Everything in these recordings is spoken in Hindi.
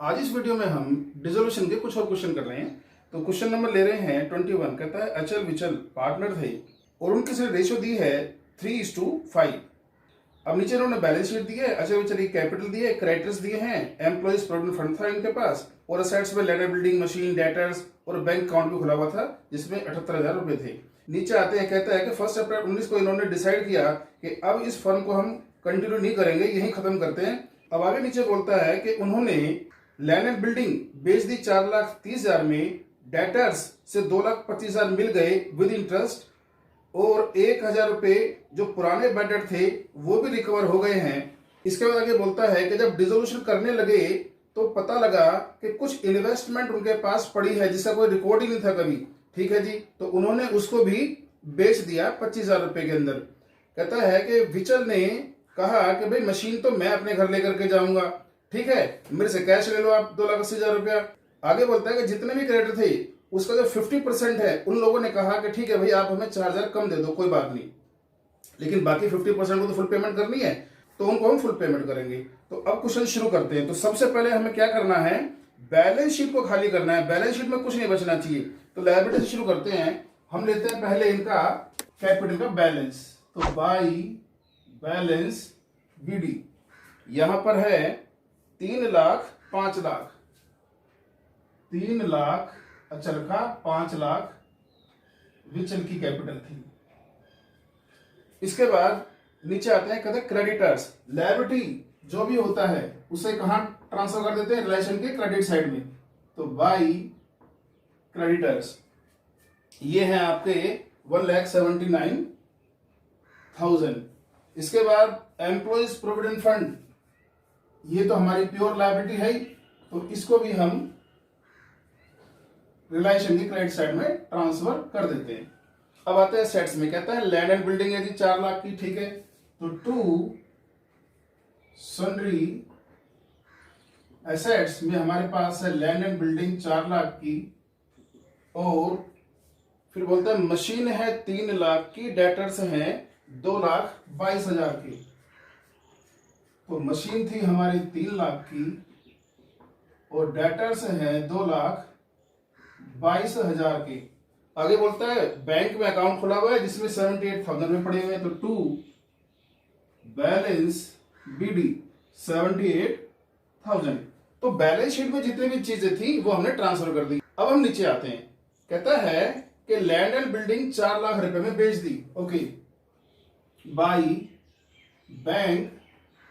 आज इस वीडियो में हम डिसोल्यूशन के कुछ और क्वेश्चन कर रहे हैं। तो क्वेश्चन नंबर ले रहे हैं 21। कहता है अचल विचल पार्टनर थे और उनकी से रेशियो दी है 3:5। अब नीचे इन्होंने बैलेंस शीट दी है, अचल विचल की कैपिटल दी है, क्रेडिटर्स दिए हैं, एम्प्लॉइज प्रोविडेंट फंड था इनके पास और असेट्स में लैंड बिल्डिंग मशीन डेटर्स और बैंक अकाउंट भी खुला हुआ था जिसमें 78,000 रुपए थे। नीचे आते हैं, कहता है कि 1 अप्रैल 19 को इन्होंने डिसाइड किया कि अब इस फर्म को हम कंटिन्यू नहीं करेंगे, यही खत्म करते हैं। अब आगे नीचे बोलता है कि उन्होंने लैंड एंड बिल्डिंग बेच दी 4,30,000 में, डेटर्स से 2,25,000 मिल गए विद इंटरेस्ट और 1,000 रुपए जो पुराने बैड डेट थे वो भी रिकवर हो गए हैं। इसके बाद आगे बोलता है कि जब डिसोल्यूशन करने लगे तो पता लगा कि कुछ इन्वेस्टमेंट उनके पास पड़ी है जिसका कोई रिकॉर्ड ही नहीं था कभी। ठीक है जी, तो उन्होंने उसको भी बेच दिया 25,000 रुपए के अंदर। कहता है कि विचल ने कहा कि भाई मशीन तो मैं अपने घर लेकर के जाऊंगा, ठीक है, मेरे से कैश ले लो आप 2,80,000 रुपया। आगे बोलता है कि जितने भी क्रेडिटर थे उसका जो 50% है उन लोगों ने कहा कि ठीक है भाई आप हमें 4,000 कम दे दो, कोई बात नहीं, लेकिन बाकी 50% को तो फुल पेमेंट करनी है, तो उनको हम फुल पेमेंट करेंगे। तो अब क्वेश्चन शुरू करते हैं। तो सबसे पहले हमें क्या करना है, बैलेंस शीट को खाली करना है। बैलेंस शीट में कुछ नहीं बचना चाहिए। तो लायबिलिटी से शुरू करते हैं। हम लेते हैं पहले इनका कैपिटल का बैलेंस। तो बाई बैलेंस बीडी यहां पर है 3 लाख 5 लाख, 3 लाख अचल का, 5 लाख विचल की कैपिटल थी। इसके बाद नीचे आते हैं, कहते हैं क्रेडिटर्स। लायबिलिटी जो भी होता है उसे कहां ट्रांसफर कर देते हैं, रिलेशन के क्रेडिट साइड में। तो बाई क्रेडिटर्स ये हैं आपके 1,79,000। इसके बाद एम्प्लॉइज प्रोविडेंट फंड, ये तो हमारी प्योर लायबिलिटी है, तो इसको भी हम रिलेशन की क्रेडिट साइड में ट्रांसफर कर देते हैं। अब आते हैं सेट्स में। कहता है लैंड एंड बिल्डिंग है जी 4 लाख की, ठीक है, तो टू सन्ड्री एसेट्स में हमारे पास है लैंड एंड बिल्डिंग 4 लाख की, और फिर बोलता है मशीन है 3 लाख की, डेटर्स हैं 2,22,000 की। तो मशीन थी हमारी 3 लाख की और डेटर्स हैं 2,22,000 की। आगे बोलता है बैंक में अकाउंट खुला हुआ है जिसमें 78,000 में पड़े हुए हैं। तो टू बैलेंस बीडी 78,000। तो बैलेंस शीट में जितनी भी चीजें थी वो हमने ट्रांसफर कर दी। अब हम नीचे आते हैं। कहता है कि लैंड एंड बिल्डिंग 4 लाख रुपए में बेच दी। Okay, by bank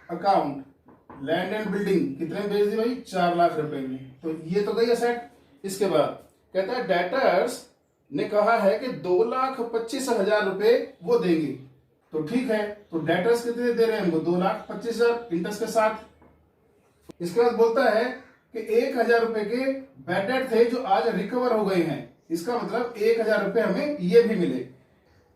account land and building कितने में बेच दी भाई, 4 लाख रुपए में। तो ये तो गई असेट। इसके बाद कहता है डेटर्स ने कहा है कि 2,25,000 रुपए वो देंगे। तो ठीक है, तो डेटर्स कितने दे रहे हैं हमको, 2,25,000 इंटरेस्ट के साथ। इसके बाद बोलता है कि 1,000 रुपए के बैड डेट थे जो आज रिकवर हो गए हैं, इसका मतलब 1,000 रुपए हमें ये भी मिले।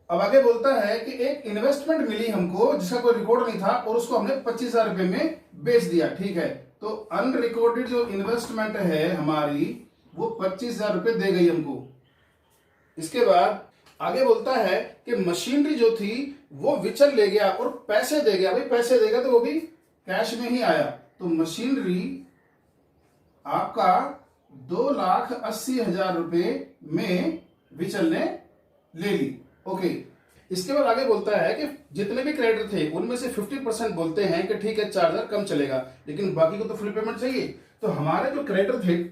अब आगे बोलता है कि एक इन्वेस्टमेंट मिली हमको जिसका कोई रिकॉर्ड नहीं था और उसको हमने 25,000 रुपए में बेच दिया। ठीक है, तो अनरिकॉर्डेड जो इन्वेस्टमेंट है हमारी वो 25,000 रुपए दे गई हमको। इसके बाद आगे बोलता है कि मशीनरी जो थी वो विचल ले गया और पैसे दे गया। भाई पैसे देगा तो वो भी कैश में ही आया। तो मशीनरी आपका 2,80,000 रुपए में विचल ने ले ली। ओके, इसके बाद आगे बोलता है कि जितने भी क्रेडिटर थे उनमें से 50% बोलते हैं कि ठीक है 4,000 कम चलेगा, लेकिन बाकी को तो फुल पेमेंट चाहिए। तो हमारे जो क्रेडिटर थे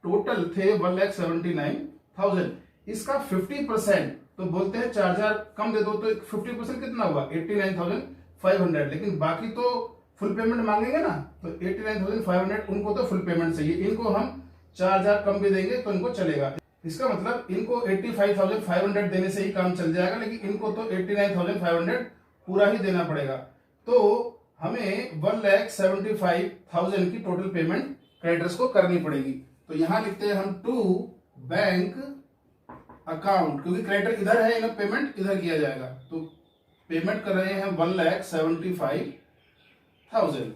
टोटल थे 1,79,000, इसका 50% तो बोलते हैं 4,000 कम दे दो, तो 50% कितना हुआ 89,500, लेकिन बाकी तो फुल पेमेंट मांगेंगे ना, तो 89,500 उनको तो फुल पेमेंट चाहिए। इनको हम 4,000 कम भी देंगे तो इनको चलेगा। इसका मतलब इनको 85,500 देने से ही काम चल जाएगा, लेकिन इनको तो 89,500 पूरा ही देना पड़ेगा। तो हमें 1,75,000 की टोटल पेमेंट क्रेडिटर्स को करनी पड़ेगी। तो यहां लिखते हैं हम टू बैंक अकाउंट, क्योंकि क्रेडिटर इधर है, इन्हें पेमेंट इधर किया जाएगा। तो पेमेंट कर रहे हैं 1,75,000।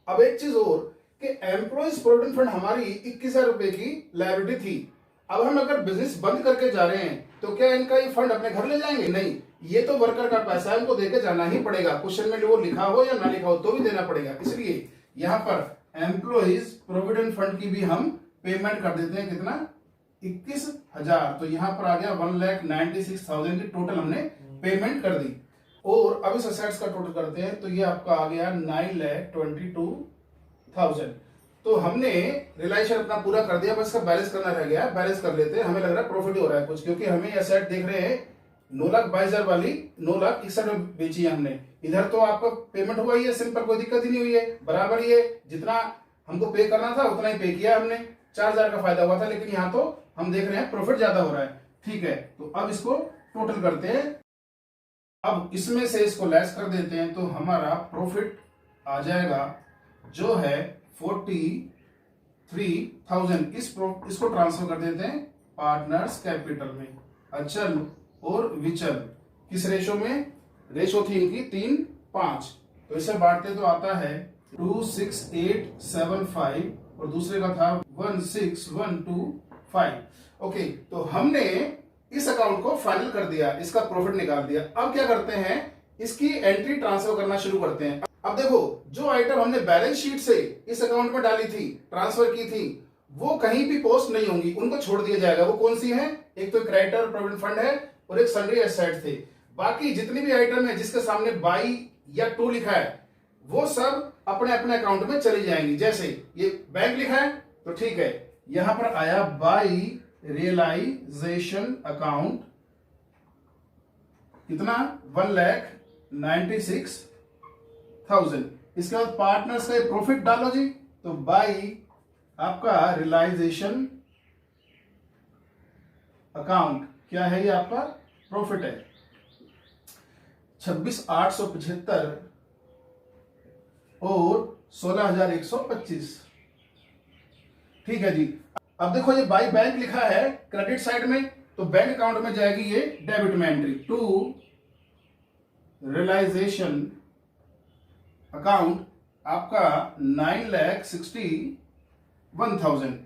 अब एक चीज और कि एम्प्लॉइज प्रोविडेंट फंड हमारी 21,000 रुपए की लायबिलिटी थी। अब हम अगर बिजनेस बंद करके जा रहे हैं तो क्या इनका ये फंड अपने घर ले जाएंगे? नहीं, ये तो वर्कर का पैसा है, उनको देके जाना ही पड़ेगा। क्वेश्चन में वो लिखा हो या ना लिखा हो तो भी देना पड़ेगा। इसलिए यहाँ पर एम्प्लॉइज प्रोविडेंट फंड की भी हम पेमेंट कर देते हैं। कितना? 21,000। तो यहां पर आ गया 1,96,000 की टोटल हमने पेमेंट कर दी। और अब इस असेट्स का टोटल करते हैं तो ये आपका आ गया 9,22,000। तो हमने रिलाइजेशन अपना पूरा कर दिया, बस इसका बैलेंस करना रह गया। बैलेंस कर लेते हैं। हमें लग रहा है प्रॉफिट हो रहा है कुछ, क्योंकि हमें असेट देख रहे हैं 9,22,000 वाली 9,61,000 में बेची है हमने। इधर तो आपका पेमेंट हुआ ही है, सिंपल, कोई दिक्कत ही नहीं हुई है, बराबर ही है। जितना हमको पे करना था उतना ही पे किया हमने। 4,000 का फायदा हुआ था, लेकिन यहाँ तो हम देख रहे हैं प्रॉफिट ज्यादा हो रहा है। ठीक है, तो अब इसको टोटल करते हैं। अब इसमें से इसको लेस कर देते हैं तो हमारा प्रॉफिट आ जाएगा जो है 43,000। इसको ट्रांसफर कर देते हैं पार्टनर्स कैपिटल में। अचल और विचल किस रेशो में? रेशो थी इनकी 3:5। तो इसे बांटते तो आता है 26875 और दूसरे का था 16125। ओके, तो हमने इस अकाउंट को फाइनल कर दिया, इसका प्रॉफिट निकाल दिया। अब क्या करते हैं? इसकी एंट्री ट्रांसफर करना शुरू करते हैं। अब देखो, जो आइटम हमने बैलेंस शीट से इस अकाउंट में डाली थी, ट्रांसफर की थी, वो कहीं भी पोस्ट नहीं होंगी, उनको छोड़ दिया जाएगा। वो कौन सी है? एक तो क्रेडिटर प्रोविडेंट फंड है और एक सन्ड्री एसेट थे। बाकी जितनी भी आइटम है जिसके सामने बाई या टू लिखा है वो सब अपने अपने अकाउंट में चली जाएंगी। जैसे ये बैंक लिखा है तो ठीक है, यहां पर आया बाई रियलाइजेशन अकाउंट, कितना? 1,96,000। इसके बाद पार्टनर्स का प्रॉफिट डालो जी, तो बाई आपका रियलाइजेशन अकाउंट क्या है? ये आपका प्रॉफिट है 26,875 और 16,125। ठीक है जी। अब देखो, ये बाई बैंक लिखा है क्रेडिट साइड में, तो बैंक अकाउंट में जाएगी ये डेबिट में एंट्री। टू रियलाइजेशन अकाउंट आपका 9,61,000।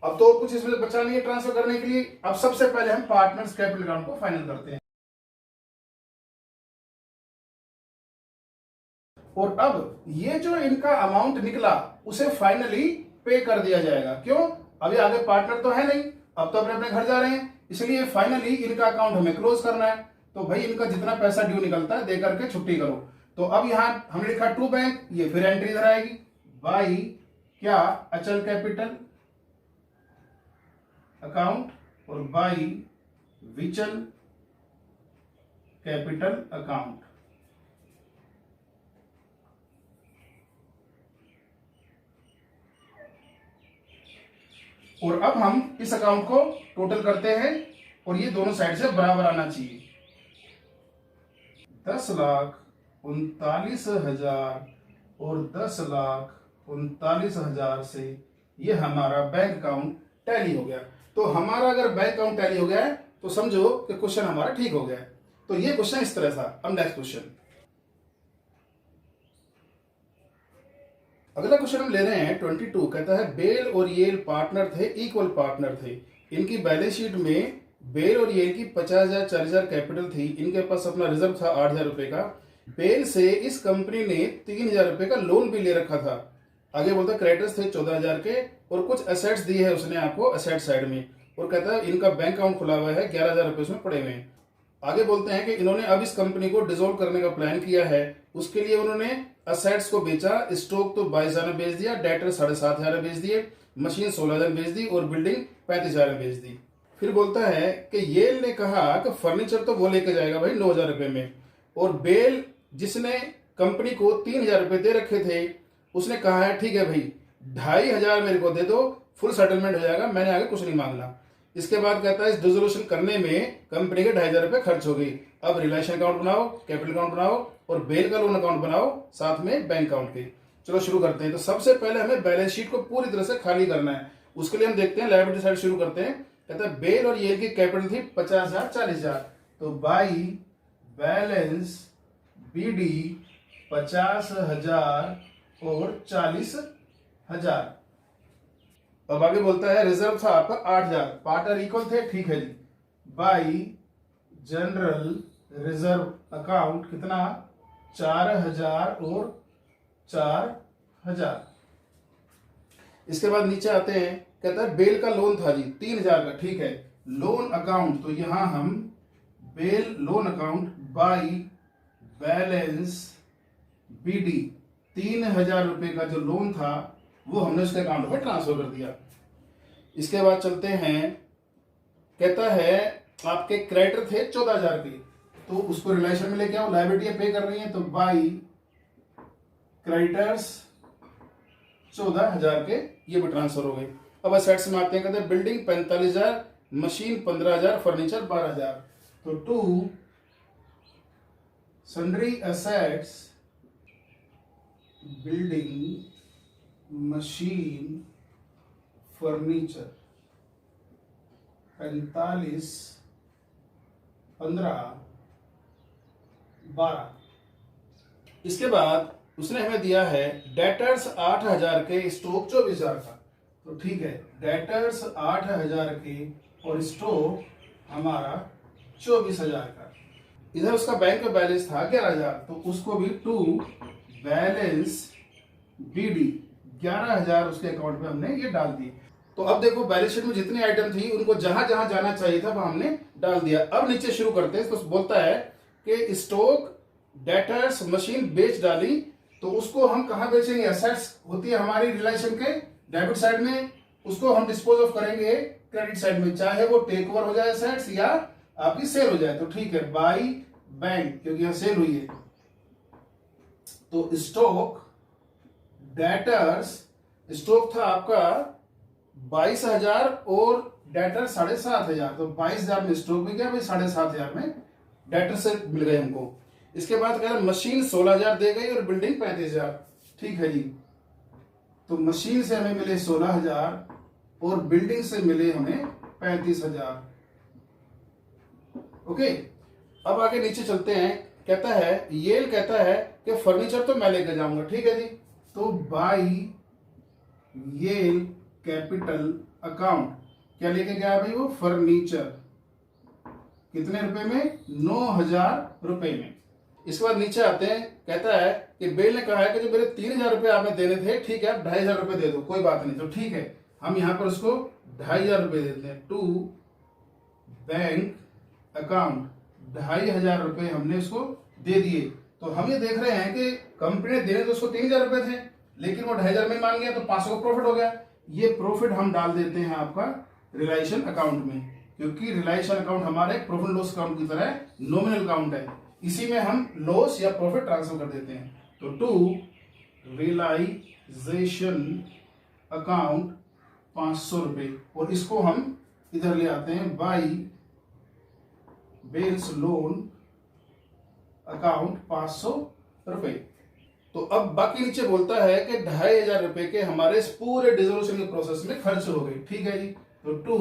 अब तो कुछ इसमें बचा नहीं है ट्रांसफर करने के लिए। अब सबसे पहले हम पार्टनर्स कैपिटल अकाउंट को फाइनल करते हैं। और अब ये जो इनका अमाउंट निकला उसे फाइनली पे कर दिया जाएगा। क्यों? अभी आगे पार्टनर तो है नहीं, अब तो अपने अपने घर जा रहे हैं, इसलिए फाइनली इनका अकाउंट हमें क्लोज करना है। तो भाई इनका जितना पैसा ड्यू निकलता है दे करके छुट्टी करो। तो अब यहां हमने लिखा टू बैंक, ये फिर एंट्री इधर आएगी। बाई क्या? अचल कैपिटल अकाउंट और बाई विचल कैपिटल अकाउंट। और अब हम इस अकाउंट को टोटल करते हैं और ये दोनों साइड से बराबर आना चाहिए। 10,39,000 और 10,39,000 से ये हमारा बैंक अकाउंट टैली हो गया। तो हमारा अगर बैंक अकाउंट टैली हो गया है तो समझो कि क्वेश्चन हमारा ठीक हो गया है। तो ये क्वेश्चन इस तरह था। अब नेक्स्ट क्वेश्चन, अगला क्वेश्चन हम ले रहे हैं 22। कहता है बेल और येल पार्टनर थे, इक्वल पार्टनर थे। इनकी बैलेंस शीट में बेल और येल की 50,000 40,000 कैपिटल थी। इनके पास अपना रिजर्व था 8,000 रुपए का। बेल से इस कंपनी ने 3,000 रुपए का लोन भी ले रखा था। आगे बोलता है क्रेडिटर्स थे 14,000 के और कुछ एसेट्स दिए है उसने आपको असेट साइड में। और कहता है इनका बैंक अकाउंट खुला हुआ है, 11,000 रुपए उसमें पड़े हुए हैं। आगे बोलते हैं कि इन्होंने अब इस कंपनी को डिसॉल्व करने का प्लान किया है। उसके लिए उन्होंने असेट्स को बेचा। स्टॉक तो 22,000 में बेच दिया, डेटर 7,500 में बेच दिए, मशीन 16,000 में बेच दी और बिल्डिंग 35,000 में बेच दी। फिर बोलता है कि येल ने कहा कि फर्नीचर तो वो लेके जाएगा भाई 9,000 रुपए में। और बेल जिसने कंपनी को 3,000 रुपए दे रखे थे उसने कहा है ठीक है भाई 2,500 मेरे को दे दो, फुल सेटलमेंट हो जाएगा, मैंने आगे कुछ नहीं मांगना। इसके बाद कहता है इस डिसोल्यूशन करने में कंपनी के 2,500 रुपए खर्च हो गई। अब रिलेशन अकाउंट बनाओ, कैपिटल अकाउंट बनाओ और बेल का लोन अकाउंट बनाओ साथ में बैंक अकाउंट के। चलो शुरू करते हैं। तो सबसे पहले हमें बैलेंस शीट को पूरी तरह से खाली करना है। उसके लिए हम देखते हैं लायबिलिटी साइड शुरू करते हैं। कहता है बेल और येल की कैपिटल थी 50,000 40,000। तो बाई बैलेंस बीडी 50,000 और 40,000। अब आगे बोलता है रिजर्व था आपका 8,000, पार्टनर इक्वल थे, ठीक है जी। बाई जनरल रिजर्व अकाउंट कितना? 4,000 और 4,000। इसके बाद नीचे आते हैं, कहता है बेल का लोन था जी 3,000 का, ठीक है। लोन अकाउंट, तो यहां हम Bell loan account by balance BD 3,000 रुपए का जो लोन था वो हमने उसके अकाउंट में ट्रांसफर कर दिया। इसके बाद चलते हैं, कहता है आपके क्रेडिटर थे 14,000 के, तो उसको रिलेशन में लेके आओ, लायबिलिटी पे कर रही है, तो बाई क्रेडिटर्स 14,000 के ये भी ट्रांसफर हो गए। अब असेट्स में आते हैं, कहते हैं बिल्डिंग 45,000, मशीन 15,000, फर्नीचर 12,000, तो to sundry assets building, machine, furniture 45, 15, 12। इसके बाद उसने हमें दिया है डेटर्स 8,000 के, स्टॉक 24,000 का, तो ठीक है, डेटर्स 8,000 के और स्टॉक हमारा 24,000 का। इधर उसका बैंक में बैलेंस था 11,000, तो उसको भी टू बैलेंस बीडी 11,000 उसके अकाउंट में हमने ये डाल दी। तो अब देखो बैलेंस शीट में जितनी आइटम थी उनको जहां जहां जाना चाहिए था वहां हमने डाल दिया। अब नीचे शुरू करते हैं, तो बोलता है कि स्टॉक, डेटर्स, मशीन बेच डाली, तो उसको हम कहां बेचेंगे? एसेट्स होती है हमारी रिलेशन के डेबिट साइड में, उसको हम डिस्पोज ऑफ करेंगे क्रेडिट साइड में, चाहे वो टेक ओवर हो जाए एसेट्स या आपकी सेल हो जाए। तो ठीक है, बाई बैंक, क्योंकि यहां सेल हुई है, तो स्टॉक, डेटर्स, स्टॉक था आपका 22,000 और डेटर 7,500, तो 22,000 में स्टॉक भी गया भाई, 7,500 में डेटर से मिल गए हमको। इसके बाद कह रहा मशीन 16,000 दे गई और बिल्डिंग 35,000, ठीक है जी। तो मशीन से हमें मिले 16,000 और बिल्डिंग से मिले हमें 35,000। ओके, अब आगे नीचे चलते हैं, कहता है येल कहता है कि फर्नीचर तो मैं लेकर जाऊंगा, ठीक है जी। तो बाई येल कैपिटल अकाउंट क्या लेके गया भाई? वो फर्नीचर, कितने रुपए में? 9,000 रुपए में। इसके बाद नीचे आते हैं, कहता है कि बेल ने कहा है कि जो मेरे 3,000 रुपए आपने देने थे, ठीक है, आप 2,500 रुपए दे दो, कोई बात नहीं। तो ठीक है, हम यहां पर उसको 2,500 रुपए देते हैं, टू बैंक अकाउंट 2,500 रुपए हमने उसको दे दिए। तो हम ये देख रहे हैं कि कंपनी ने देने तो उसको 3,000 रुपए थे, लेकिन वो 2,500 में मान गया, तो 500 का प्रॉफिट हो गया। ये प्रॉफिट हम डाल देते हैं आपका रिलायशन अकाउंट में, क्योंकि रिलायशन अकाउंट हमारे प्रॉफिट लॉस अकाउंट की तरह नॉमिनल अकाउंट है, इसी में हम लॉस या प्रॉफिट ट्रांसफर कर देते हैं। तो टू रियलाइजेशन अकाउंट 500 रुपए, और इसको हम इधर ले आते हैं बाई बेल्स लोन अकाउंट 500 रुपए। तो अब बाकी नीचे बोलता है कि 2,500 रुपए के हमारे इस पूरे डिसोल्यूशन के प्रोसेस में खर्च हो गए, ठीक है जी। तो टू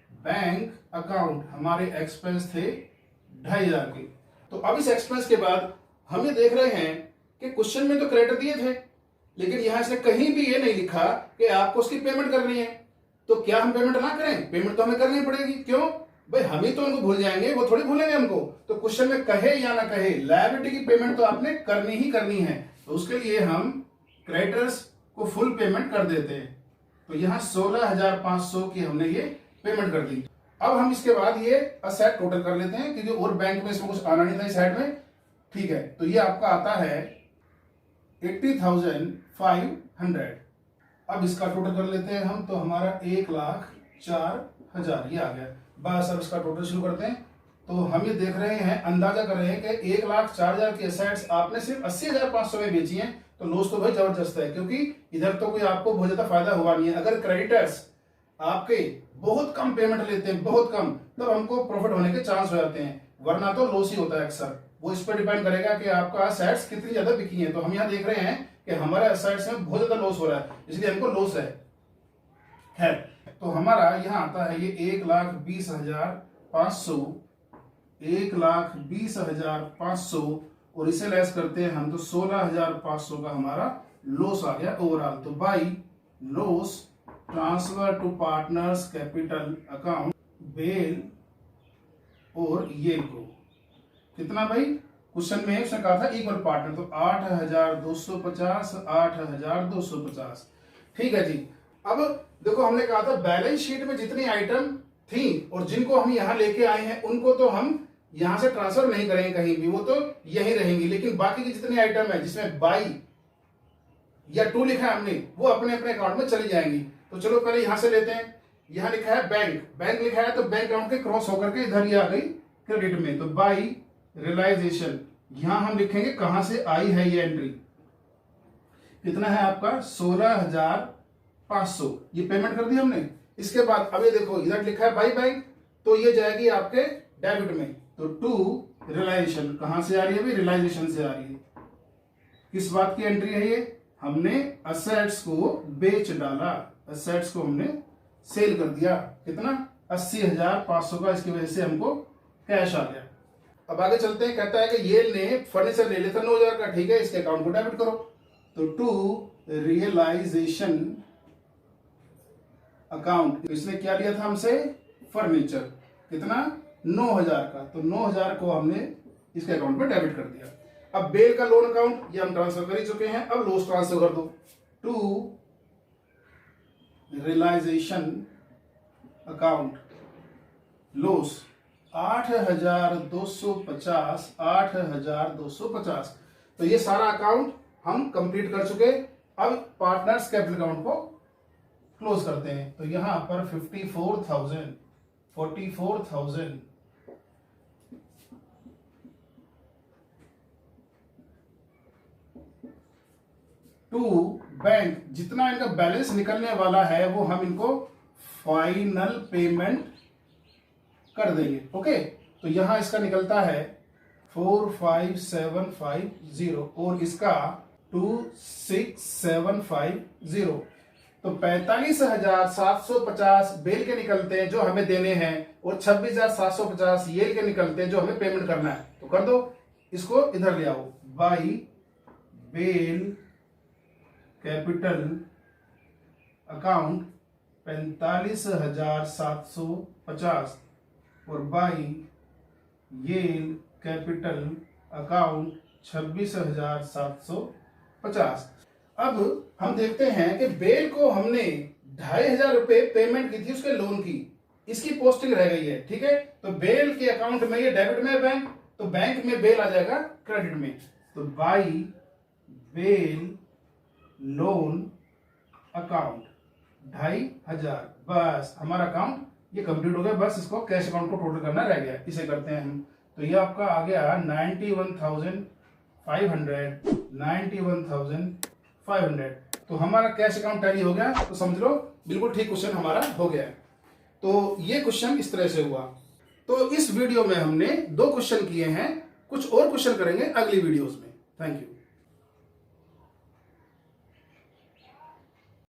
बैंक अकाउंट हमारे एक्सपेंस थे 2,500 के। तो अब इस एक्सपेंस के बाद हम ये देख रहे हैं कि क्वेश्चन में तो क्रेडिट दिए थे, लेकिन यहां से कहीं भी ये नहीं लिखा कि आपको उसकी पेमेंट करनी है। तो क्या हम पेमेंट ना करें? पेमेंट तो हमें करनी पड़ेगी। क्यों भाई? हम ही तो उनको भूल जाएंगे, वो थोड़ी भूलेंगे हमको। तो क्वेश्चन में कहे या ना कहे, लायबिलिटी की पेमेंट तो आपने करनी ही करनी है। तो उसके लिए हम क्रेडिटर्स को फुल पेमेंट कर देते हैं। तो यहां 16,500 की हमने ये पेमेंट कर दी। अब हम इसके बाद ये असेट टोटल कर लेते हैं, क्योंकि और बैंक में इसमें कुछ आना नहीं था इस साइड में, ठीक है। तो ये आपका आता है 80,500। अब इसका टोटल कर लेते हैं हम, तो हमारा 1,04,000 ये आ गया। बस अब इसका टोटल शुरू करते हैं। तो हम ये देख रहे हैं, अंदाजा कर रहे हैं कि 1,04,000 की एसेट्स आपने सिर्फ 80,500 में बेची हैं, तो लॉस तो भाई जबरदस्त है, क्योंकि इधर तो कोई आपको बहुत ज्यादा फायदा हुआ नहीं है। अगर क्रेडिटर्स आपके बहुत कम पेमेंट लेते हैं, बहुत कम, तब हमको प्रॉफिट होने के चांस हो जाते हैं, वरना तो लॉस ही होता है अक्सर। वो इस पर डिपेंड करेगा कि आपका एसेट्स कितनी ज्यादा बिकी है। तो हम यहाँ देख रहे हैं कि हमारे एसेट्स में बहुत ज्यादा लॉस हो रहा है, इसलिए हमको लॉस है। खैर, तो हमारा यहाँ आता है ये 1,20,500, 1,20,500, और इसे लेस करते हैं हम, तो 16,500 का हमारा लॉस आ गया ओवरऑल। तो by loss transfer to partners capital account Bell और येल को कितना भाई? क्वेश्चन में उसने कहा था इक्वल पार्टनर, तो 8,250, 8,250। ठीक है जी। अब देखो हमने कहा था बैलेंस शीट में जितनी आइटम थी और जिनको हम यहाँ लेके आए हैं उनको तो हम यहां से ट्रांसफर नहीं करेंगे कहीं भी, वो तो यही रहेंगी, लेकिन बाकी की जितनी आइटम है जिसमें बाई या टू लिखा है हमने वो अपने अपने अकाउंट में चली जाएंगी। तो चलो पहले यहां से लेते हैं। यहां लिखा है बैंक, बैंक लिखा है तो बैंक अकाउंट के क्रॉस होकर के इधर ही आ गई क्रेडिट में। तो बाई रियलाइजेशन यहां हम लिखेंगे कहां से आई है ये एंट्री, कितना है आपका 16,500, ये पेमेंट कर दी हमने। इसके बाद अब ये देखो इधर लिखा है बाई बैंक, तो ये जाएगी आपके डेबिट में। तो टू रियलाइजेशन कहां से आ रही है भाई, रियलाइजेशन से आ रही है। किस बात की एंट्री है ये, हमने असेट्स को बेच डाला, असेट्स को हमने सेल कर दिया, कितना 80,500 का, इसकी वजह से हमको कैश आ गया। अब आगे चलते हैं, कहता है कि ये ने फर्नीचर ले लिया था 9,000 का, ठीक है, इसके अकाउंट को डेबिट करो। तो टू रियलाइजेशन अकाउंट, इसने क्या लिया था हमसे, फर्नीचर, कितना 9,000 का, तो 9,000 को हमने इसके अकाउंट में डेबिट कर दिया। अब बेल का लोन अकाउंट ये हम ट्रांसफर कर ही चुके हैं, अब लॉस ट्रांसफर कर दो। To realisation account loss 8,250, 8,250। तो ये सारा अकाउंट हम कंप्लीट कर चुके। अब पार्टनर्स कैपिटल अकाउंट को क्लोज करते हैं। तो यहां पर 44,000 टू बैंक, जितना इनका बैलेंस निकलने वाला है वो हम इनको फाइनल पेमेंट कर देंगे। ओके, तो यहां इसका निकलता है 45,750 और इसका 26,750। तो 45,750 बेल के निकलते हैं जो हमें देने हैं और 26,750 येल के निकलते हैं जो हमें पेमेंट करना है। तो कर दो, इसको इधर ले आओ। बाई बेल कैपिटल अकाउंट 45,750 और बाई येल कैपिटल अकाउंट 26,750। अब हम देखते हैं कि बेल को हमने 2,500 रुपए पेमेंट की थी उसके लोन की, इसकी पोस्टिंग रह गई है, ठीक है। तो बेल के अकाउंट में ये डेबिट में है बैंक, तो बैंक में बेल आ जाएगा क्रेडिट में। तो बाई बेल लोन अकाउंट 2,500, बस हमारा अकाउंट ये कंप्लीट हो गया। बस इसको कैश अकाउंट को टोटल करना रह गया, इसे करते हैं हम। तो ये आपका आ गया 91,500। तो हमारा कैश अकाउंट टैली हो गया। तो समझ लो बिल्कुल ठीक क्वेश्चन हमारा हो गया है। तो ये क्वेश्चन इस तरह से हुआ। तो इस वीडियो में हमने 2 क्वेश्चन किए हैं, कुछ और क्वेश्चन करेंगे अगली वीडियोस में। Thank you.